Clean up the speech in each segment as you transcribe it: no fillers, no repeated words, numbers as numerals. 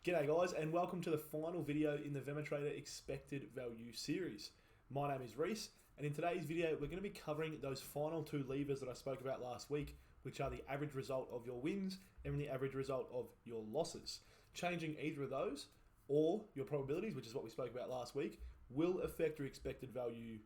G'day guys, and welcome to the final video in the VEMA Trader Expected Value series. My name is Reese, and in today's video we're going to be covering those final two levers that I spoke about last week, which are the average result of your wins and the average result of your losses. Changing either of those or your probabilities, which is what we spoke about last week, will affect your expected value.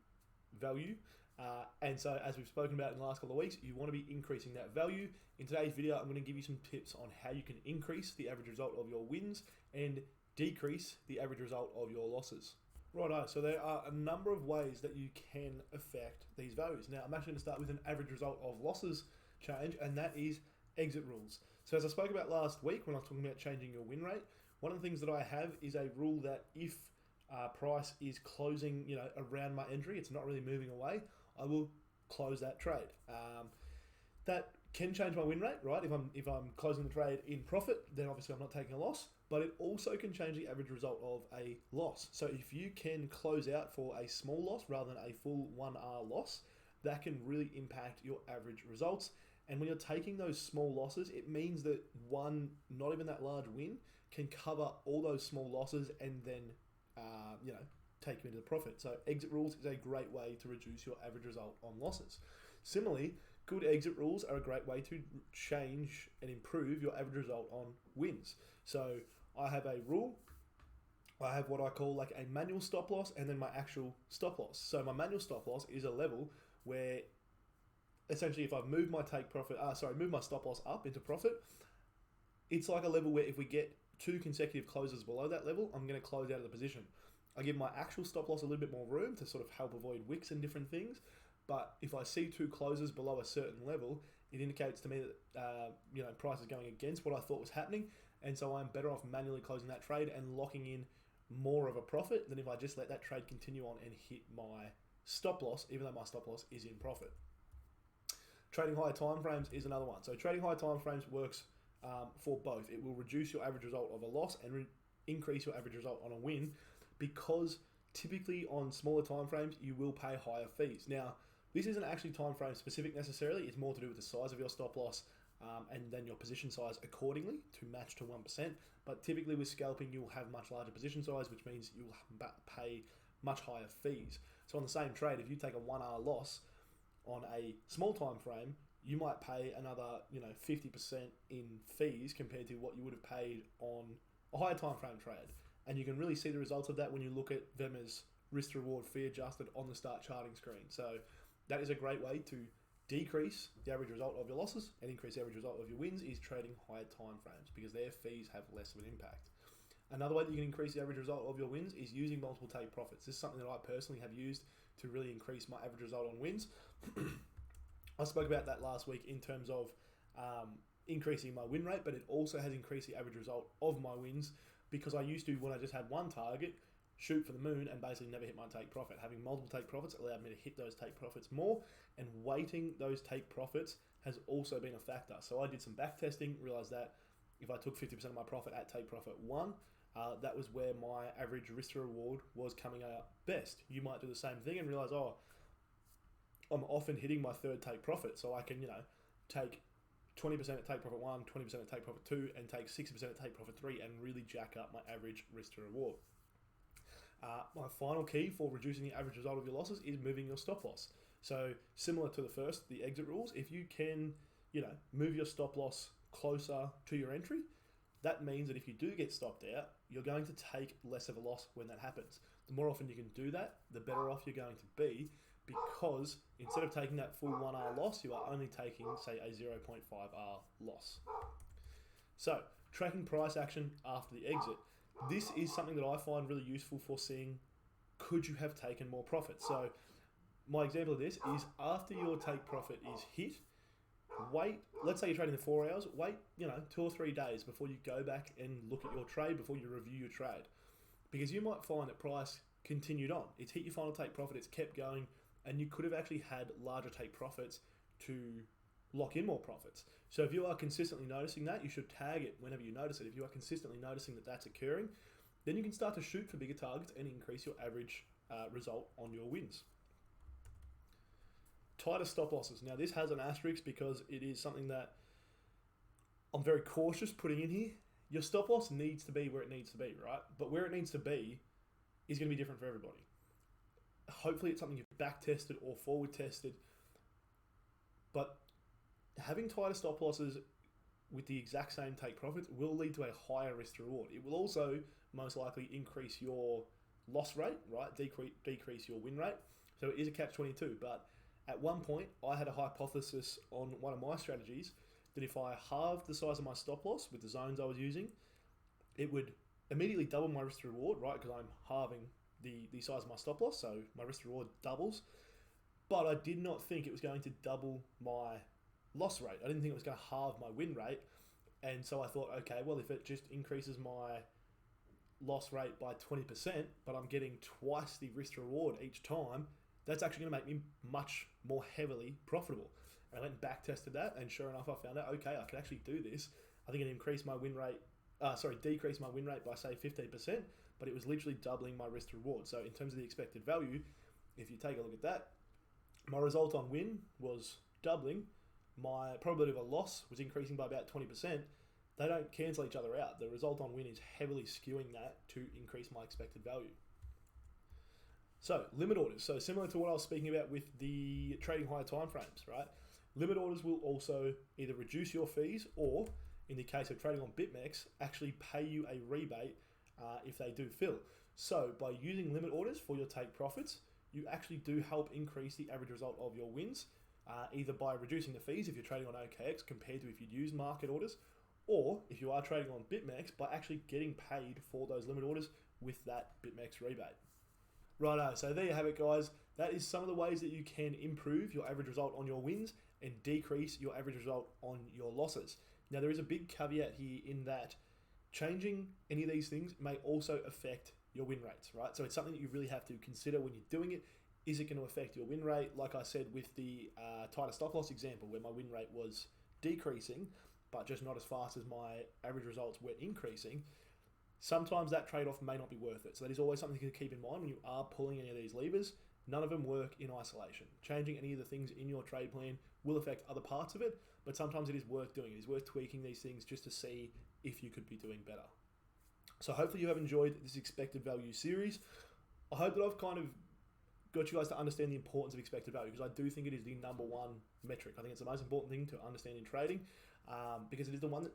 And so as we've spoken about in the last couple of weeks, you want to be increasing that value. In today's video, I'm going to give you some tips on how you can increase the average result of your wins and decrease the average result of your losses. Righto, so there are a number of ways that you can affect these values. Now, I'm actually going to start with an average result of losses change, and that is exit rules. So as I spoke about last week when I was talking about changing your win rate, one of the things that I have is a rule that if price is closing, around my entry, it's not really moving away, I will close that trade. That can change my win rate, right? If I'm closing the trade in profit, then obviously I'm not taking a loss, but it also can change the average result of a loss. So if you can close out for a small loss rather than a full 1R loss, that can really impact your average results. And when you're taking those small losses, it means that one, not even that large win, can cover all those small losses and then take you into the profit. So exit rules is a great way to reduce your average result on losses. Similarly, good exit rules are a great way to change and improve your average result on wins. So I have a rule. I have what I call like a manual stop loss and then my actual stop loss. So my manual stop loss is a level where essentially if I've moved my move my stop loss up into profit, it's like a level where if we get two consecutive closes below that level, I'm going to close out of the position. I give my actual stop loss a little bit more room to sort of help avoid wicks and different things. But if I see two closes below a certain level, it indicates to me that price is going against what I thought was happening, and so I'm better off manually closing that trade and locking in more of a profit than if I just let that trade continue on and hit my stop loss, even though my stop loss is in profit. Trading higher time frames is another one. So trading higher time frames works for both. It will reduce your average result of a loss and increase your average result on a win, because typically on smaller time frames you will pay higher fees. Now, this isn't actually time frame specific necessarily. It's more to do with the size of your stop loss and then your position size accordingly to match to 1%. But typically with scalping, you'll have much larger position size, which means you'll pay much higher fees. So on the same trade, if you take a 1R loss on a small time frame, you might pay another 50% in fees compared to what you would have paid on a higher time frame trade. And you can really see the results of that when you look at VEMA's risk to reward fee adjusted on the start charting screen. So that is a great way to decrease the average result of your losses and increase the average result of your wins, is trading higher time frames, because their fees have less of an impact. Another way that you can increase the average result of your wins is using multiple take profits. This is something that I personally have used to really increase my average result on wins. I spoke about that last week in terms of increasing my win rate, but it also has increased the average result of my wins, because I used to, when I just had one target, shoot for the moon and basically never hit my take profit. Having multiple take profits allowed me to hit those take profits more, and weighting those take profits has also been a factor. So I did some back testing, realized that if I took 50% of my profit at take profit 1, that was where my average risk to reward was coming out best. You might do the same thing and realize, I'm often hitting my third take profit, so I can, take 20% at take profit 1, 20% at take profit 2, and take 60% at take profit 3, and really jack up my average risk to reward. My final key for reducing the average result of your losses is moving your stop loss. So similar to the first, the exit rules, if you can, move your stop loss closer to your entry, that means that if you do get stopped out, you're going to take less of a loss when that happens. The more often you can do that, the better off you're going to be, because instead of taking that full 1R loss, you are only taking, say, a 0.5R loss. So, tracking price action after the exit. This is something that I find really useful for seeing, could you have taken more profit? So, my example of this is after your take profit is hit, wait, let's say you're trading in 4 hours, wait, 2 or 3 days before you go back and look at your trade, before you review your trade. Because you might find that price continued on. It's hit your final take profit, it's kept going, and you could have actually had larger take profits to lock in more profits. So if you are consistently noticing that, you should tag it whenever you notice it. If you are consistently noticing that that's occurring, then you can start to shoot for bigger targets and increase your average result on your wins. Tighter stop losses. Now this has an asterisk because it is something that I'm very cautious putting in here. your stop loss needs to be where it needs to be, right? But where it needs to be is going to be different for everybody. Hopefully it's something you've back tested or forward tested, but having tighter stop losses with the exact same take profits will lead to a higher risk to reward. It will also most likely increase your loss rate, right? Decrease your win rate. So it is a catch-22. But at one point, I had a hypothesis on one of my strategies that if I halved the size of my stop loss with the zones I was using, it would immediately double my risk to reward, right? Because I'm halving the size of my stop loss, so my risk to reward doubles. But I did not think it was going to double my loss rate. I didn't think it was going to halve my win rate. And so I thought, okay, well, if it just increases my loss rate by 20%, but I'm getting twice the risk to reward each time, that's actually going to make me much more heavily profitable. And I went and back tested that, and sure enough, I found out, okay, I can actually do this. I think it decreased my win rate by say 15%, but it was literally doubling my risk to reward. So in terms of the expected value, if you take a look at that, my result on win was doubling. My probability of a loss was increasing by about 20%. They don't cancel each other out. The result on win is heavily skewing that to increase my expected value. So limit orders. So similar to what I was speaking about with the trading higher timeframes, right? Limit orders will also either reduce your fees or, in the case of trading on BitMEX, actually pay you a rebate if they do fill. So by using limit orders for your take profits, you actually do help increase the average result of your wins, either by reducing the fees if you're trading on OKX compared to if you'd use market orders, or if you are trading on BitMEX, by actually getting paid for those limit orders with that BitMEX rebate. Righto, so there you have it, guys. That is some of the ways that you can improve your average result on your wins and decrease your average result on your losses. Now, there is a big caveat here in that changing any of these things may also affect your win rates, right? So it's something that you really have to consider when you're doing it. Is it going to affect your win rate? Like I said with the tighter stop loss example, where my win rate was decreasing, but just not as fast as my average results were increasing, sometimes that trade-off may not be worth it. So that is always something to keep in mind when you are pulling any of these levers. None of them work in isolation. Changing any of the things in your trade plan will affect other parts of it, but sometimes it is worth doing. It is worth tweaking these things just to see if you could be doing better. So hopefully you have enjoyed this expected value series. I hope that I've kind of got you guys to understand the importance of expected value, because I do think it is the number one metric. I think it's the most important thing to understand in trading, because it is the one that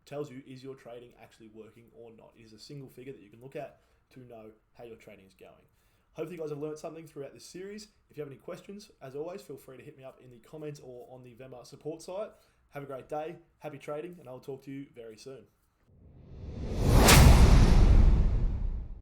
tells you, is your trading actually working or not? It is a single figure that you can look at to know how your trading is going. Hopefully you guys have learned something throughout this series. If you have any questions, as always, feel free to hit me up in the comments or on the VEMA support site. Have a great day, happy trading, and I'll talk to you very soon.